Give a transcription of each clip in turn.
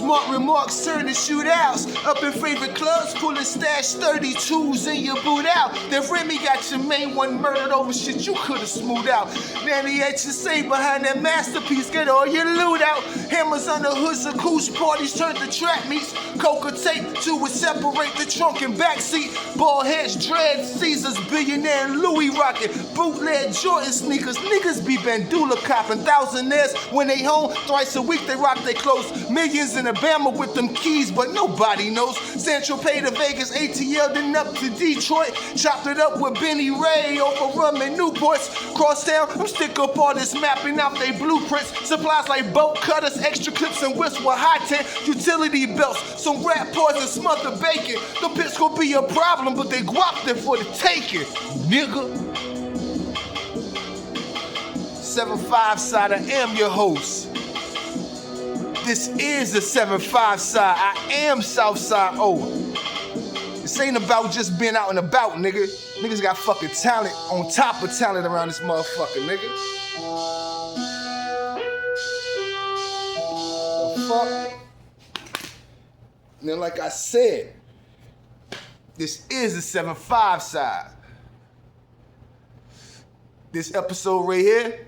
Smart remarks turn to shootouts. Up in favorite clubs, pulling stash 32s in your boot out. Then Remy got your main one murdered over shit you could've smoothed out. Nanny at your say behind that masterpiece, get all your loot out. Hammers on the hoods of couche parties turn to trap meets. Coca tape to it separate the trunk and backseat. Ball heads, dread, Caesars, billionaire, and Louis rockin'. Bootleg Jordan sneakers, niggas be Bandula copping. Thousandaires when they home, thrice a week they rock their clothes. Millions in Alabama with them keys, but nobody knows. Central Pay to Vegas, ATL, then up to Detroit. Chopped it up with Benny Ray over rum and Newports. Crosstown, I'm stick up artists mapping out they blueprints. Supplies like bolt cutters, extra clips and whips with high tent. Utility belts, some rat paws and smothered bacon. The pits gon' be a problem, but they guap there for the taking, nigga. 7-5 side, I am your host. This is the 7-5 side. I am Southside O. This ain't about just being out and about, nigga. Niggas got fucking talent on top of talent around this motherfucker, nigga. The fuck? And then like I said, this is the 7-5 side. This episode right here,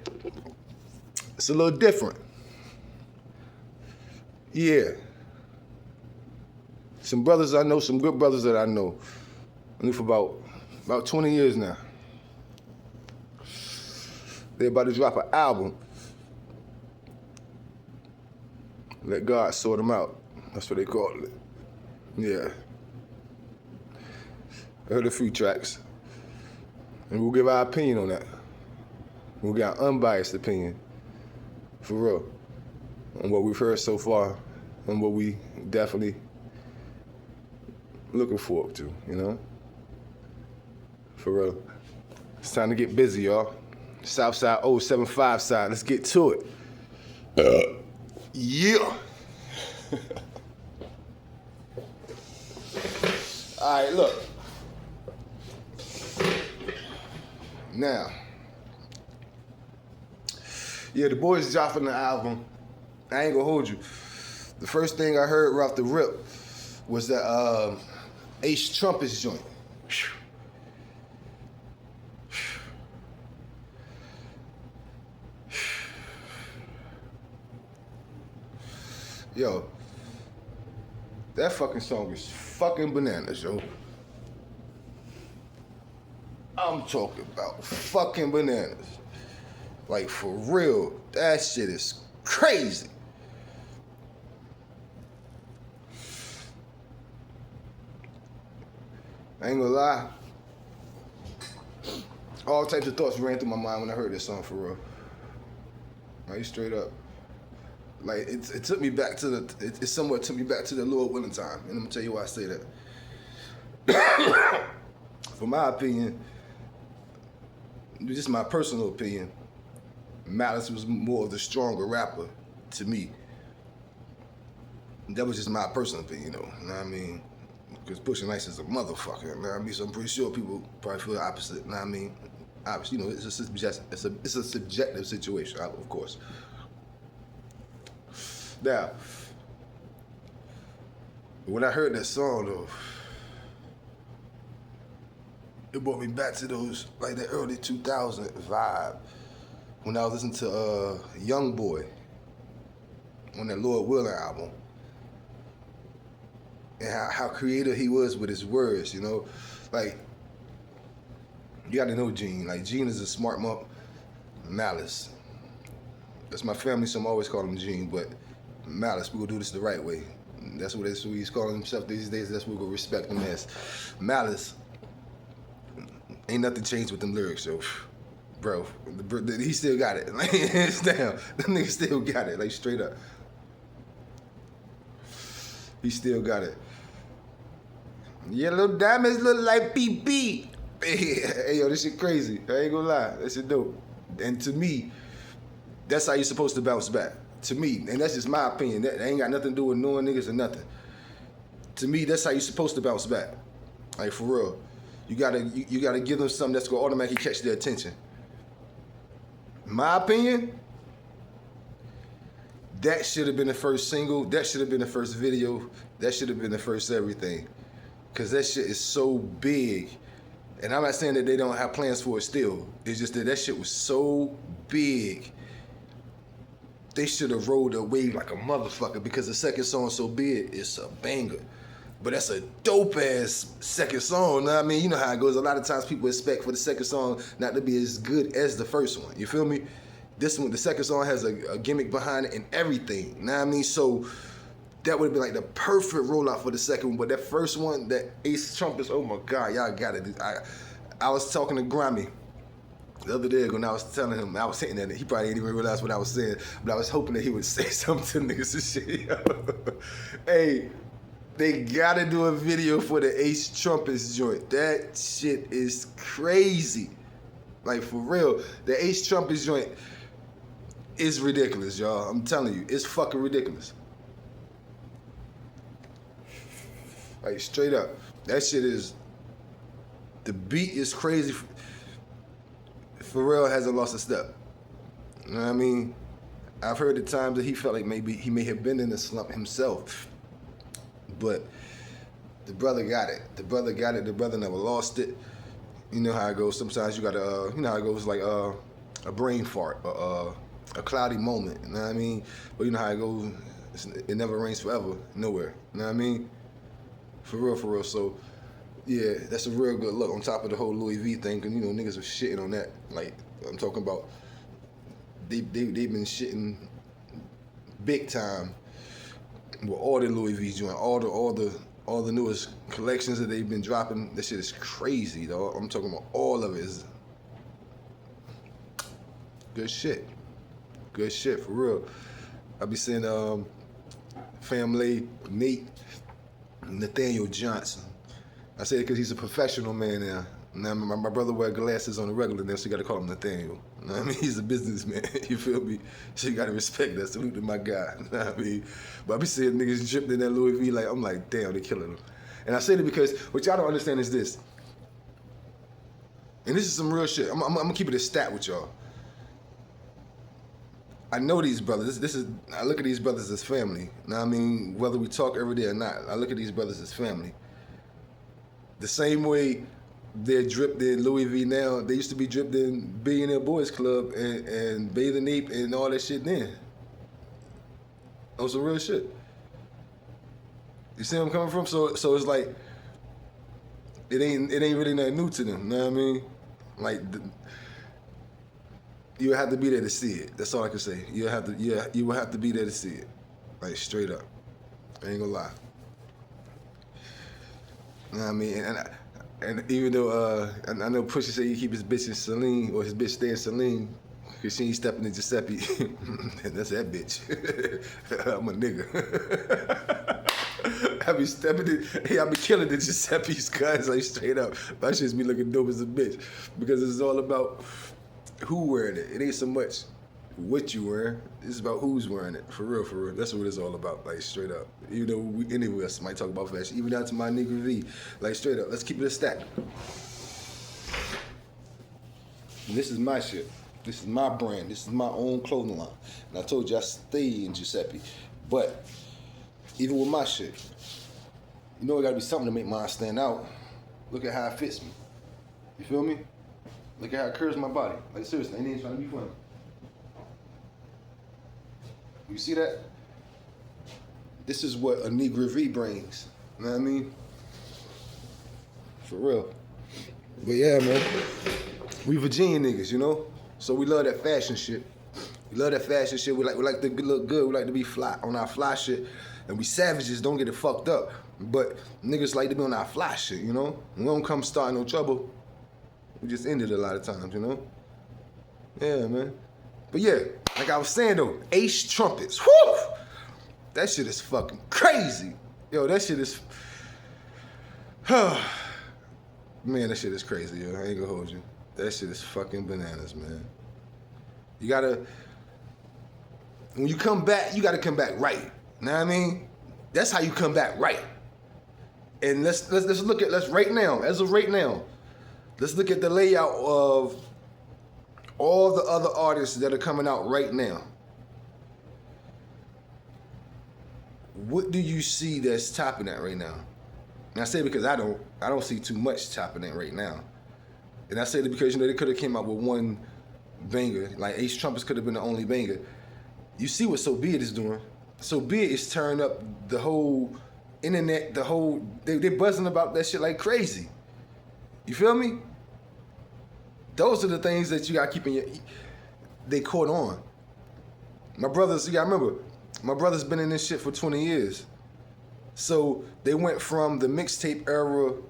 it's a little different. Yeah. Some brothers I know, some good brothers that I know. I knew for about 20 years now. They're about to drop an album. Let God sort them out. That's what they call it. Yeah. I heard a few tracks. And we'll give our opinion on that. We'll get our unbiased opinion. For real. On what we've heard so far. And what we definitely looking forward to, you know? For real. It's time to get busy, y'all. Southside 075 side. Let's get to it. Yeah. All right, look. Now, yeah, the boys dropping the album. I ain't gonna hold you. The first thing I heard right off the rip was that Ace Trumpus joint. Yo, that fucking song is fucking bananas, yo. I'm talking about fucking bananas. Like, for real, that shit is crazy. I ain't gonna lie. All types of thoughts ran through my mind when I heard this song, for real. Like, straight up. Like, it took me back to it somewhat took me back to the Lord willing time. And I'm gonna tell you why I say that. For my opinion, just my personal opinion, Malice was more of the stronger rapper to me. That was just my personal opinion, though. You know what I mean? Because Pushing Nice is a motherfucker. You know what I mean? So I'm pretty sure people probably feel the opposite. You know what I mean? Obviously, you know, it's a subjective situation, of course. Now, when I heard that song, though, it brought me back to those, like, the early 2000 vibe when I was listening to Young Boy on that Lord Willing album. And how creative he was with his words, you know? Like, you gotta know Gene. Like, Gene is a smart monk. Malice. That's my family, so I'm always calling him Gene, but Malice, we will do this the right way. That's what he's calling himself these days. That's what we're gonna respect him as. Malice. Ain't nothing changed with them lyrics, so, bro, he still got it. Like, damn, the nigga still got it, like, straight up. He still got it. Yeah, little diamonds look like PP. Hey, yo, this shit crazy. I ain't gonna lie, that shit dope. And to me, that's how you're supposed to bounce back. To me, and that's just my opinion. That ain't got nothing to do with knowing niggas or nothing. To me, that's how you're supposed to bounce back. Like, for real. You gotta give them something that's gonna automatically catch their attention. My opinion, That should have been the first single. That should have been the first video. That should have been the first everything. Because that shit is so big. And I'm not saying that they don't have plans for it still. It's just that shit was so big. They should have rolled a wave like a motherfucker, because the second song so big, it's a banger. But that's a dope ass second song. Know what I mean? You know how it goes. A lot of times people expect for the second song not to be as good as the first one. You feel me? This one, the second song has a gimmick behind it and everything. Know what I mean? So that would have been like the perfect rollout for the second one. But that first one, that Ace Trumpus, oh my God, y'all got it. I was talking to Grammy the other day when I was telling him, I was saying that he probably didn't even realize what I was saying, but I was hoping that he would say something to niggas and shit. Hey, they gotta do a video for the Ace Trumpus joint. That shit is crazy. Like, for real. The Ace Trumpus joint is ridiculous, y'all. I'm telling you, it's fucking ridiculous. Like, straight up. That shit is, the beat is crazy. Pharrell hasn't lost a step. You know what I mean? I've heard the times that he felt like maybe he may have been in a slump himself. But the brother got it. The brother got it. The brother never lost it. You know how it goes. Sometimes you gotta, you know how it goes, like a brain fart, a cloudy moment. You know what I mean? But you know how it goes. It never rains forever, nowhere. You know what I mean? For real, for real. So, yeah, that's a real good look. On top of the whole Louis V thing, because, you know, niggas are shitting on that. Like, I'm talking about, they've been shitting big time with all the Louis V joint, all the newest collections that they've been dropping. This shit is crazy, though. I'm talking about all of it is good shit. Good shit, for real. I be seeing Family, Nate, Nathaniel Johnson. I say it because he's a professional man now. Now my brother wear glasses on the regular now, so you gotta call him Nathaniel. You know what I mean? He's a businessman, you feel me? So you gotta respect that. Salute to my guy. You know what I mean? But I be seeing niggas dripped in that Louis V, like, I'm like, damn, they killing them. And I say it because what y'all don't understand is this. And this is some real shit. I'm gonna keep it a stat with y'all. I know these brothers. I look at these brothers as family. You know what I mean? Whether we talk every day or not, I look at these brothers as family. The same way they're dripped in Louis V now, they used to be dripped in Billionaire Boys Club and Bathing Ape and all that shit then. On some real shit. You see where I'm coming from? So it's like, it ain't really nothing new to them. You know what I mean? Like, you would have to be there to see it. That's all I can say. You would have to be there to see it. Like, straight up. I ain't gonna lie. You know what I mean? And even though I know Pusha say he keep his bitch in Celine, or his bitch stay in Celine, because she ain't stepping in Giuseppe. That's that bitch. I'm a nigga. I be stepping in, hey, I be killing the Giuseppe's guys, like, straight up. My shit's be looking dope as a bitch. Because it's all about who wearing it. It ain't so much what you wearing. It's about who's wearing it. For real, for real. That's what it's all about, like, straight up. Even though any of us might talk about fashion, even down to my nigga V, like, straight up. Let's keep it a stack. And this is my shit. This is my brand. This is my own clothing line. And I told you I stay in Giuseppe. But even with my shit, you know it gotta be something to make mine stand out. Look at how it fits me. You feel me? Look at how it curves my body. Like, seriously, I ain't even trying to be funny. You see that? This is what a Negro V brings. You know what I mean? For real. But yeah, man. We Virginia niggas, you know? So we love that fashion shit. We love that fashion shit. We like to look good. We like to be fly on our fly shit. And we savages, don't get it fucked up. But niggas like to be on our fly shit, you know? We don't come starting no trouble. We just end it a lot of times, you know? Yeah, man. But yeah, like I was saying though, Ace Trumpus. Whew! That shit is fucking crazy. Yo, that shit is... Man, that shit is crazy, yo. I ain't gonna hold you. That shit is fucking bananas, man. You gotta... When you come back, you gotta come back right. Know what I mean? That's how you come back right. And let's look at, right now, as of right now, let's look at the layout of all the other artists that are coming out right now. what do you see that's topping that right now? And I say it because I don't see too much topping that right now. And I say it because, you know, they could have came out with one banger, like Ace Trumpus could have been the only banger. You see what So Be It is doing. So Be It is turning up the whole internet, they buzzing about that shit like crazy. You feel me? Those are the things that you gotta keep in they caught on. My brothers, you gotta remember, my brother's been in this shit for 20 years. So they went from the mixtape era, to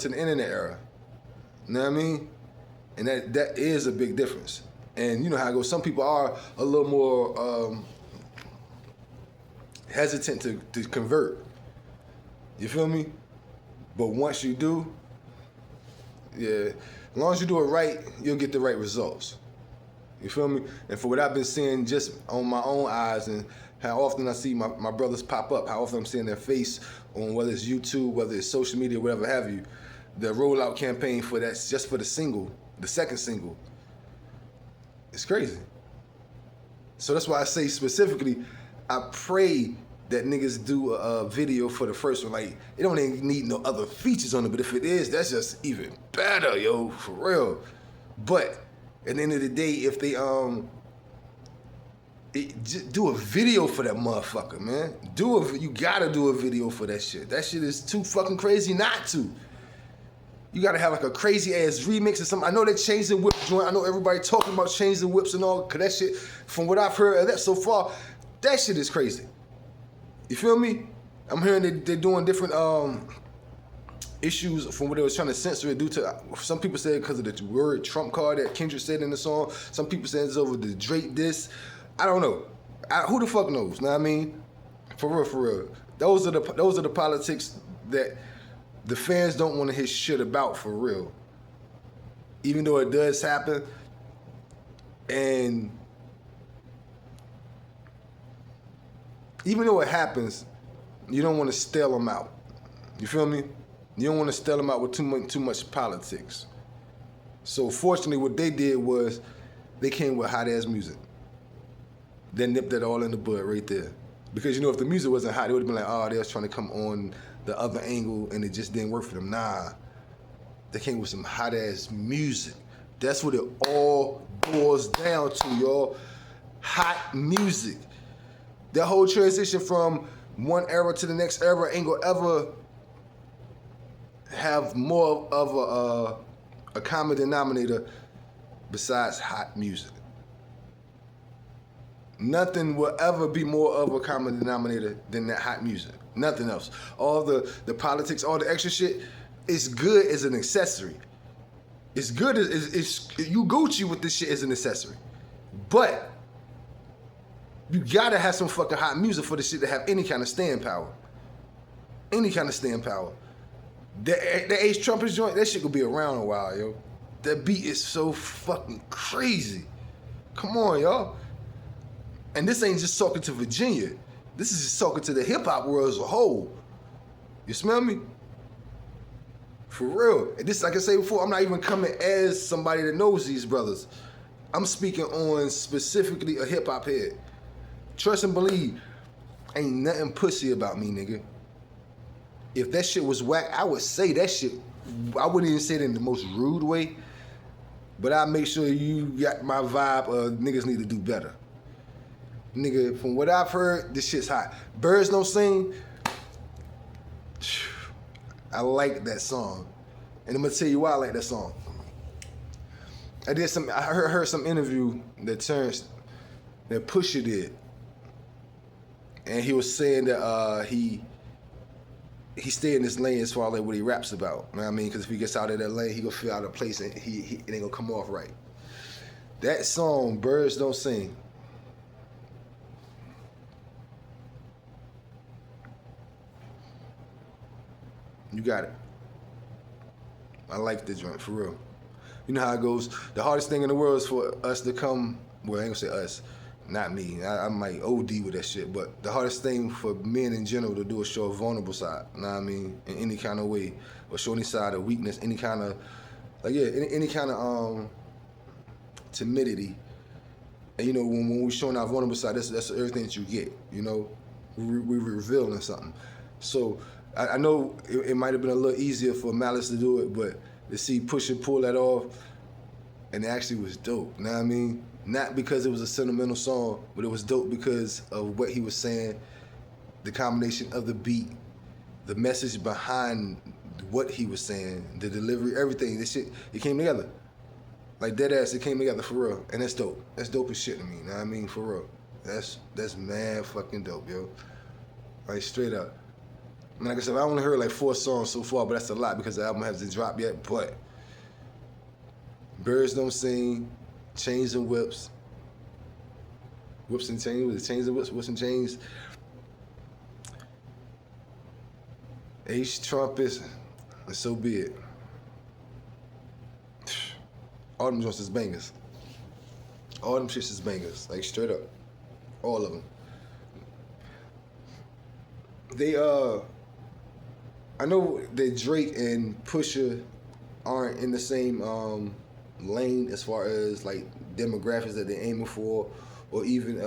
the internet era. You know what I mean? And that is a big difference. And you know how it goes. Some people are a little more hesitant to convert. You feel me? But once you do, yeah, as long as you do it right, you'll get the right results. You feel me? And for what I've been seeing just on my own eyes and how often I see my brothers pop up, how often I'm seeing their face on whether it's YouTube, whether it's social media, whatever have you, the rollout campaign for that, just for the single, the second single, it's crazy. So that's why I say specifically, I pray that niggas do a video for the first one. Like, it don't even need no other features on it, but if it is, that's just even better, yo, for real. But at the end of the day, if they just do a video for that motherfucker, man. You gotta do a video for that shit. That shit is too fucking crazy not to. You gotta have like a crazy ass remix or something. I know they changed the whip joint. I know everybody talking about changing the whips and all, cause that shit, from what I've heard of that so far, that shit is crazy. You feel me? I'm hearing that they're doing different issues from what they was trying to censor it due to, some people said because of the word Trump card that Kendrick said in the song. Some people said it's over the Drake diss. I don't know. Who the fuck knows? Know what I mean? For real. Those are the politics that the fans don't want to hear shit about, for real. Even though it does happen, and even though it happens, you don't want to stale them out. You feel me? You don't want to stale them out with too much politics. So fortunately, what they did was they came with hot ass music. They nipped that all in the bud right there. Because, you know, if the music wasn't hot, it would have been like, oh, they was trying to come on the other angle and it just didn't work for them. Nah, they came with some hot ass music. That's what it all boils down to, y'all. Hot music. That whole transition from one era to the next era ain't gonna ever have more of a common denominator besides hot music. Nothing will ever be more of a common denominator than that hot music. Nothing else. All the politics, all the extra shit, it's good as an accessory. It's good as you Gucci with this shit as an accessory. But you gotta have some fucking hot music for this shit to have any kind of staying power. Any kind of staying power. The Ace Trumpus joint, that shit could be around a while, yo. That beat is so fucking crazy. Come on, y'all. And this ain't just talking to Virginia. This is just talking to the hip-hop world as a whole. You smell me? For real. And this, like I said before, I'm not even coming as somebody that knows these brothers. I'm speaking on specifically a hip-hop head. Trust and believe, ain't nothing pussy about me, nigga. If that shit was whack, I would say that shit. I wouldn't even say it in the most rude way, but I make sure you got my vibe of niggas need to do better. Nigga, from what I've heard, this shit's hot. Birds Don't Sing, I like that song. And I'm gonna tell you why I like that song. I heard some interview that Pusha did. And he was saying that he stay in this lane as far as like what he raps about. You know what I mean? Because if he gets out of that lane, he gonna feel out of place and it ain't gonna come off right. That song, Birds Don't Sing, you got it. I like the joint, for real. You know how it goes. The hardest thing in the world is for us to come, well, I ain't gonna say us, not me. I might OD with that shit, but the hardest thing for men in general to do is show a vulnerable side, you know what I mean? In any kind of way, or show any side of weakness, any kind of, like, yeah, any kind of timidity. And you know, when we're showing our vulnerable side, that's everything that you get. You know, we revealing something. So I know it might have been a little easier for Malice to do it, but to see Pusha pull that off, and it actually was dope. You know what I mean? Not because it was a sentimental song, but it was dope because of what he was saying, the combination of the beat, the message behind what he was saying, the delivery, everything. This shit, it came together. Like dead ass, it came together for real. And that's dope. That's dope as shit to me, you know what I mean? For real. That's mad fucking dope, yo. Like straight up. I mean, like I said, I only heard like 4 songs so far, but that's a lot because the album hasn't dropped yet. But Birds Don't Sing, Chains and Whips. Whips and Chains, was it Chains and Whips, Whips and Chains? Ace Trumpus, and so be it. All them joints is bangers. All them shits is bangers, like straight up. All of them. They, I know that Drake and Pusha aren't in the same lane as far as like demographics that they're aiming for, or even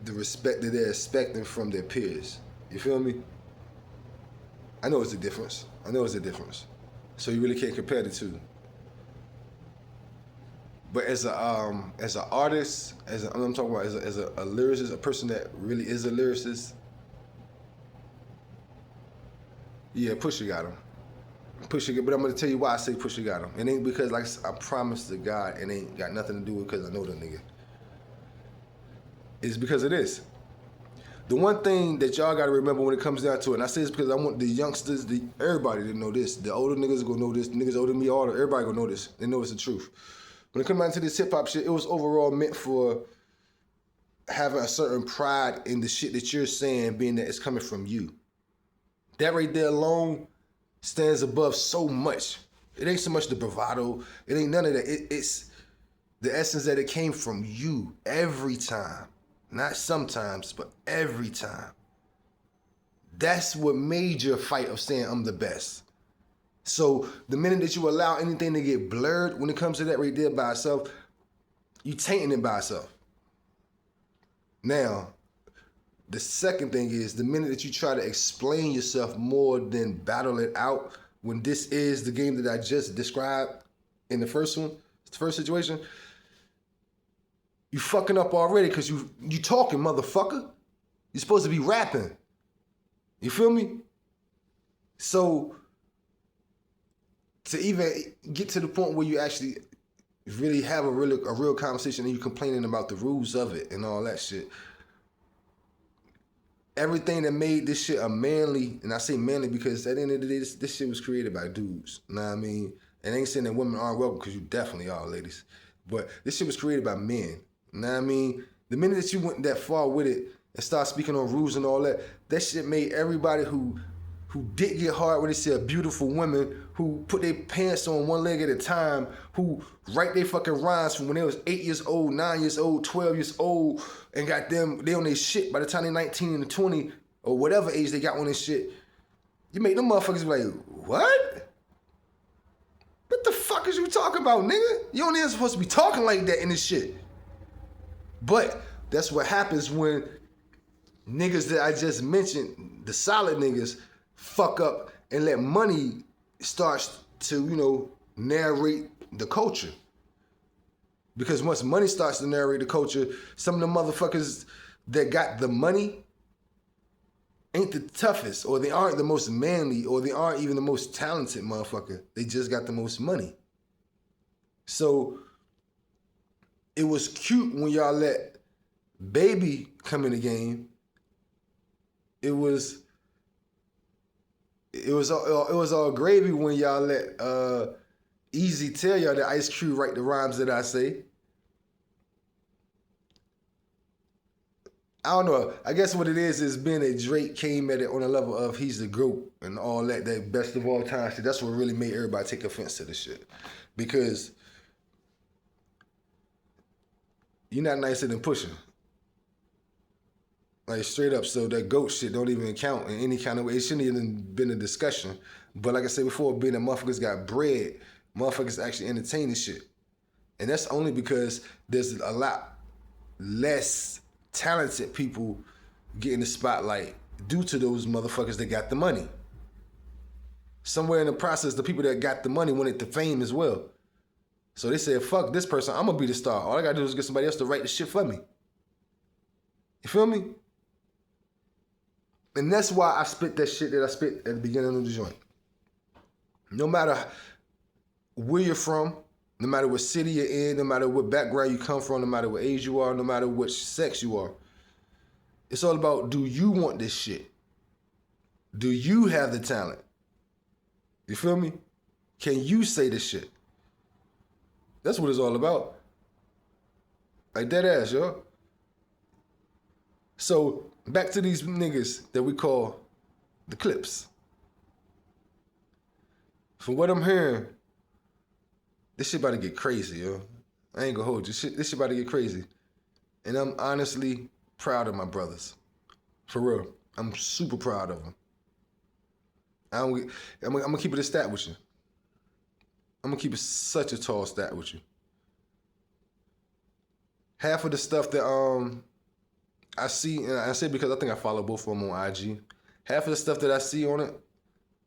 the respect that they're expecting from their peers. You feel me? I know it's a difference. I know it's a difference. So you really can't compare the two. But as a artist, I'm talking about as a lyricist, a person that really is a lyricist, yeah, Pusha got him. Pusha, but I'm gonna tell you why I say Pusha got him. It ain't because, like I promise to God, it ain't got nothing to do with because I know the nigga. It's because of this. The one thing that y'all gotta remember when it comes down to it, and I say this because I want the youngsters, everybody to know this. The older niggas gonna know this. The niggas older than me, everybody gonna know this. They know it's the truth. When it comes down to this hip hop shit, it was overall meant for having a certain pride in the shit that you're saying, being that it's coming from you. That right there alone stands above so much. It ain't so much the bravado. It ain't none of that. It's the essence that it came from you every time. Not sometimes, but every time. That's what made your fight of saying I'm the best. So the minute that you allow anything to get blurred when it comes to that right there by itself, you tainting it by itself. Now, the second thing is the minute that you try to explain yourself more than battle it out, when this is the game that I just described in the first one, the first situation, you fucking up already because you talking, motherfucker. You're supposed to be rapping. You feel me? So to even get to the point where you actually really have a real conversation and you complaining about the rules of it and all that shit. Everything that made this shit a manly, and I say manly because at the end of the day, this shit was created by dudes. You know what I mean? And I ain't saying that women aren't welcome because you definitely are, ladies. But this shit was created by men. You know what I mean? The minute that you went that far with it and start speaking on rules and all that, that shit made everybody who did get hard when they see a beautiful woman, who put their pants on one leg at a time, who write their fucking rhymes from when they was 8 years old, 9 years old, 12 years old, and got them, they on their shit by the time they 19 and 20, or whatever age they got on this shit. You make them motherfuckers be like, what? What the fuck is you talking about, nigga? You ain't even supposed to be talking like that in this shit. But that's what happens when niggas that I just mentioned, the solid niggas, fuck up and let money starts to, narrate the culture. Because once money starts to narrate the culture, some of the motherfuckers that got the money ain't the toughest, or they aren't the most manly, or they aren't even the most talented motherfucker. They just got the most money. So it was cute when y'all let Baby come in the game. It was all gravy when y'all let Easy tell y'all that Ice Cube write the rhymes that I say. I don't know. I guess what it is being that Drake came at it on a level of he's the GOAT and all that best of all time shit. That's what really made everybody take offense to the shit. Because you're not nicer than Pusha. Like straight up, so that goat shit don't even count in any kind of way. It shouldn't even been a discussion. But like I said before, being that motherfuckers got bread, motherfuckers actually entertain this shit. And that's only because there's a lot less talented people getting the spotlight due to those motherfuckers that got the money. Somewhere in the process, the people that got the money wanted the fame as well. So they said, fuck this person, I'm gonna be the star. All I gotta do is get somebody else to write the shit for me. You feel me? And that's why I spit that shit that I spit at the beginning of the joint. No matter where you're from, no matter what city you're in, no matter what background you come from, no matter what age you are, no matter what sex you are, it's all about, do you want this shit? Do you have the talent? You feel me? Can you say this shit? That's what it's all about. Like dead ass, yo. So back to these niggas that we call the Clipse. From what I'm hearing, this shit about to get crazy, yo. I ain't gonna hold you. This shit about to get crazy. And I'm honestly proud of my brothers. For real. I'm super proud of them. I'm gonna keep it a stat with you. I'm gonna keep it such a tall stat with you. Half of the stuff that I see, and I say because I think I follow both of them on IG. Half of the stuff that I see on it,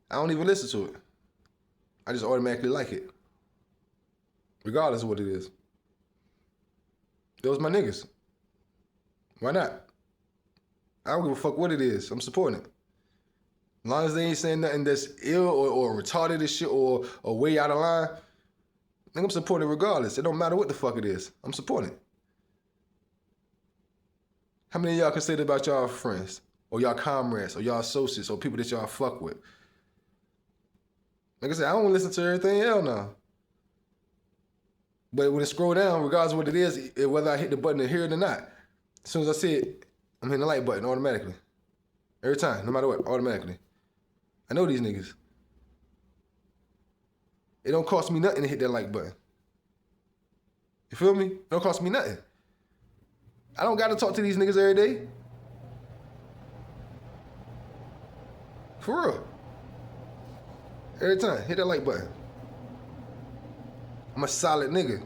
I don't even listen to it. I just automatically like it. Regardless of what it is. Those my niggas. Why not? I don't give a fuck what it is. I'm supporting it. As long as they ain't saying nothing that's ill or retarded as shit or way out of line, I think I'm supporting it regardless. It don't matter what the fuck it is. I'm supporting it. How many of y'all can say that about y'all friends or y'all comrades or y'all associates or people that y'all fuck with? Like I said, I don't listen to everything, hell no. But when it scroll down, regardless of what it is, whether I hit the button to hear it or not, as soon as I see it, I'm hitting the like button automatically. Every time, no matter what, automatically. I know these niggas. It don't cost me nothing to hit that like button. You feel me? It don't cost me nothing. I don't gotta talk to these niggas every day. For real. Every time, hit that like button. I'm a solid nigga.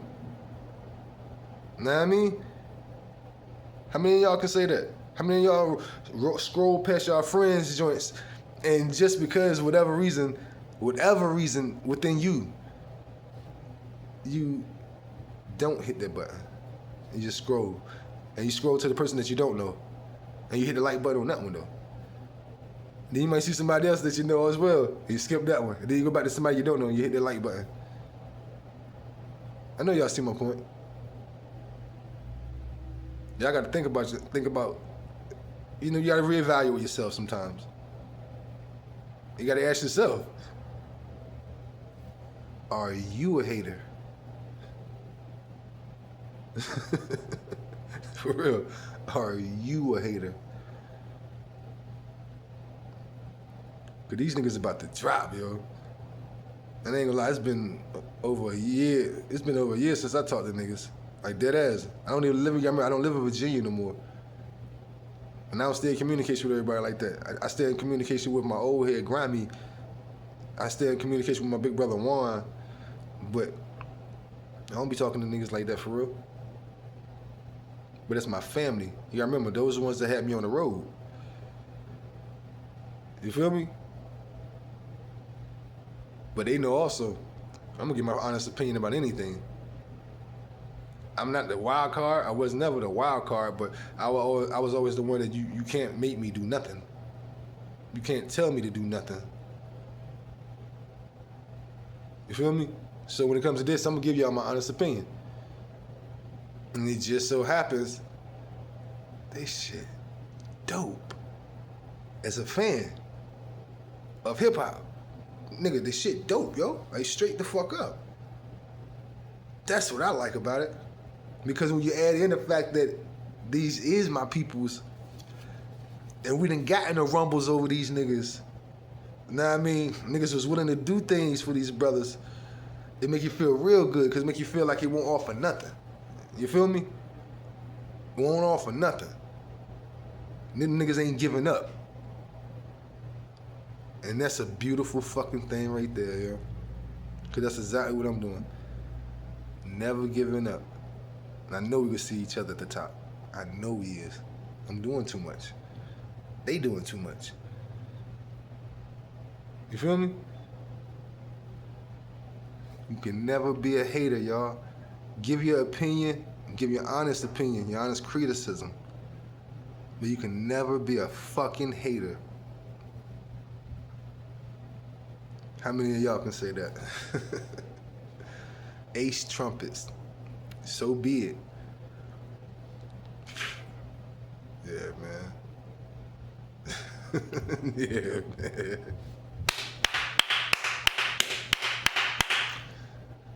Know what I mean? How many of y'all can say that? How many of y'all scroll past y'all friends' joints and just because whatever reason within you don't hit that button. You just scroll. And you scroll to the person that you don't know. And you hit the like button on that one though. Then you might see somebody else that you know as well. You skip that one. And then you go back to somebody you don't know and you hit the like button. I know y'all see my point. Y'all gotta think about, you gotta reevaluate yourself sometimes. You gotta ask yourself, are you a hater? For real, are you a hater? Cause these niggas about to drop, yo. And I ain't gonna lie, it's been over a year. It's been over a year since I talked to niggas. Like dead ass. I don't live in Virginia no more. And I don't stay in communication with everybody like that. I stay in communication with my old head, Grimy. I stay in communication with my big brother, Juan. But I don't be talking to niggas like that for real. But it's my family. You gotta remember, those are the ones that had me on the road. You feel me? But they know also, I'm gonna give my honest opinion about anything. I'm not the wild card. I was never the wild card, but I was always the one that you can't make me do nothing. You can't tell me to do nothing. You feel me? So when it comes to this, I'm gonna give y'all my honest opinion. And it just so happens, this shit dope. As a fan of hip hop, nigga, this shit dope, yo. Like straight the fuck up. That's what I like about it. Because when you add in the fact that these is my peoples, and we done gotten the rumbles over these niggas. You know what I mean? Niggas was willing to do things for these brothers. It make you feel real good, because it make you feel like it won't offer nothing. You feel me? It won't offer nothing. Them niggas ain't giving up. And that's a beautiful fucking thing right there, yo. Cause that's exactly what I'm doing. Never giving up. And I know we can see each other at the top. I know he is. I'm doing too much. They doing too much. You feel me? You can never be a hater, y'all. Give your opinion, give your honest opinion, your honest criticism. But you can never be a fucking hater. How many of y'all can say that? Ace Trumpus. So be it. Yeah, man. Yeah, man.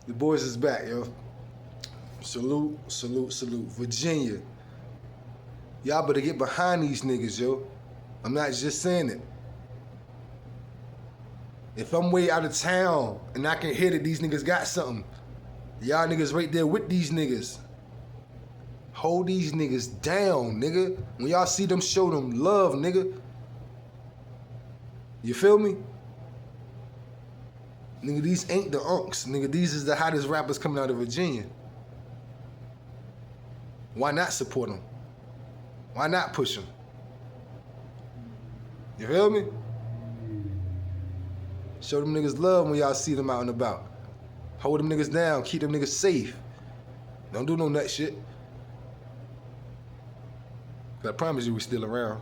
The boys is back, yo. Salute, salute, salute. Virginia. Y'all better get behind these niggas, yo. I'm not just saying it. If I'm way out of town and I can hear that these niggas got something, y'all niggas right there with these niggas. Hold these niggas down, nigga. When y'all see them, show them love, nigga. You feel me? Nigga, these ain't the unks. Nigga, these is the hottest rappers coming out of Virginia. Why not support them? Why not push them? You feel me? Show them niggas love when y'all see them out and about. Hold them niggas down. Keep them niggas safe. Don't do no nut shit. 'Cause I promise you we still around.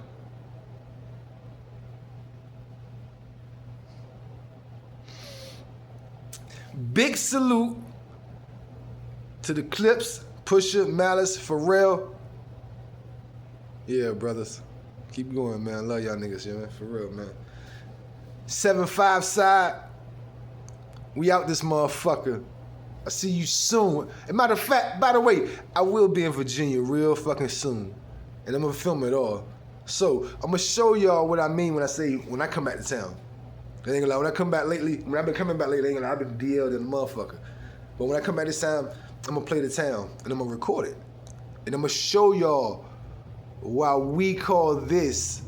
Big salute to the Clipse, Pusha, Malice, Pharrell. Yeah, brothers. Keep going, man. Love y'all niggas, yeah, man. For real, man. 7-5 side. We out this motherfucker. I see you soon. As a matter of fact, by the way, I will be in Virginia real fucking soon. And I'm gonna film it all. So, I'm gonna show y'all what I mean when I say, when I come back to town. I ain't gonna lie, when I come back lately, when I've been coming back lately, I've been DL'd in the motherfucker. But when I come back this time, I'm gonna play the town and I'm gonna record it. And I'm gonna show y'all why we call this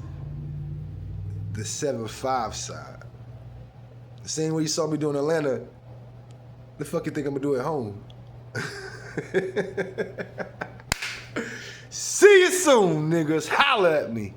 the 7-5 side. The same way you saw me doing Atlanta, the fuck you think I'm gonna do at home? See you soon, niggas. Holla at me.